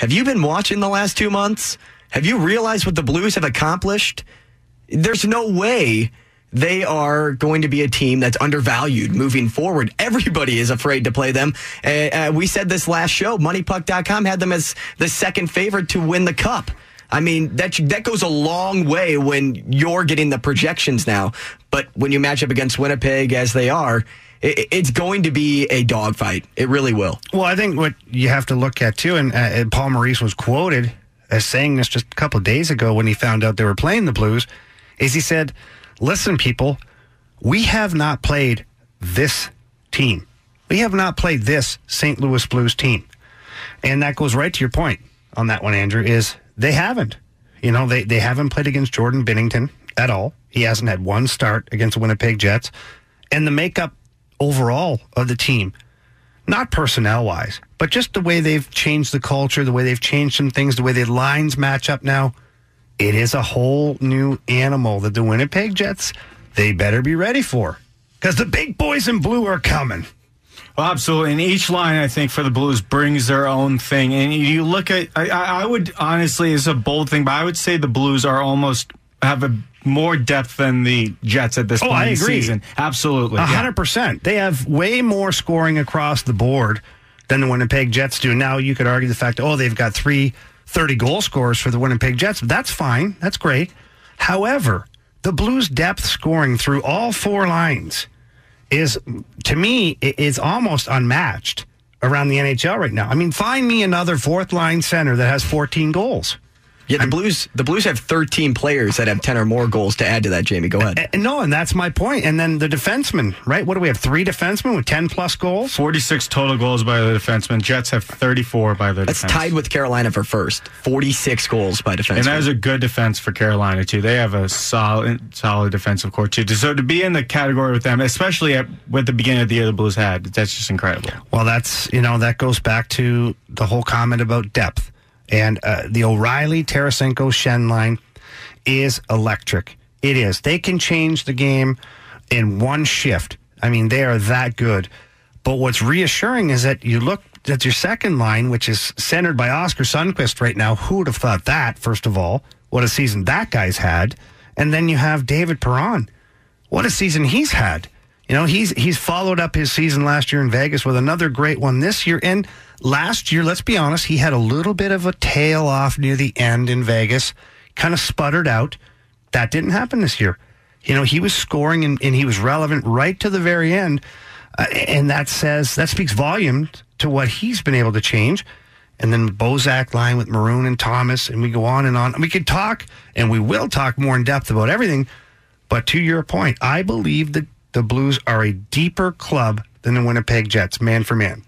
Have you been watching the last 2 months? Have you realized what the Blues have accomplished? There's no way they are going to be a team that's undervalued moving forward. Everybody is afraid to play them. We said this last show. MoneyPuck.com had them as the second favorite to win the Cup. I mean, that goes a long way when you're getting the projections now. But when you match up against Winnipeg as they are, it's going to be a dogfight. It really will. Well, I think what you have to look at, too, and Paul Maurice was quoted as saying this just a couple of days ago when he found out they were playing the Blues, is he said, listen, people, we have not played this team. We have not played this St. Louis Blues team. And that goes right to your point on that one, Andrew, is they haven't. You know, they haven't played against Jordan Binnington at all. He hasn't had one start against the Winnipeg Jets. And the makeup overall of the team, not personnel-wise, but just the way they've changed the culture, the way they've changed some things, the way the lines match up now, it is a whole new animal that the Winnipeg Jets, they better be ready for. Because the big boys in blue are coming. Well, absolutely. And each line, I think, for the Blues brings their own thing. And you look at, I would honestly, it's a bold thing, but I would say the Blues are almost have a more depth than the Jets at this point in the season. Absolutely. 100%. Yeah. They have way more scoring across the board than the Winnipeg Jets do. Now, you could argue the fact, they've got 3 30-goal scorers for the Winnipeg Jets. That's fine. That's great. However, the Blues' depth scoring through all 4 lines is, to me, is almost unmatched around the NHL right now. I mean, find me another fourth-line center that has 14 goals. Yeah, the Blues have 13 players that have 10 or more goals to add to that, Jamie. Go ahead. No, and that's my point. And then the defensemen, right? What do we have, 3 defensemen with 10-plus goals? 46 total goals by the defensemen. Jets have 34 by the defensemen. That's tied with Carolina for first. 46 goals by defensemen. And that is a good defense for Carolina, too. They have a solid defensive core, too. So to be in the category with them, especially with the beginning of the year the Blues had, that's just incredible. Well, that goes back to the whole comment about depth. And the O'Reilly, Tarasenko, Schenn line is electric. It is. They can change the game in one shift. I mean, they are that good. But what's reassuring is that you look at your second line, which is centered by Oscar Sundqvist right now. Who would have thought that, first of all? What a season that guy's had. And then you have David Perron. What a season he's had. You know, he's followed up his season last year in Vegas with another great one this year. And last year, let's be honest, he had a little bit of a tail off near the end in Vegas, kind of sputtered out. That didn't happen this year. You know, he was scoring and he was relevant right to the very end. And that speaks volumes to what he's been able to change. And then the Bozak line with Maroon and Thomas, and we go on and on. We could talk, and we will talk more in depth about everything. But to your point, I believe that the Blues are a deeper club than the Winnipeg Jets, man for man.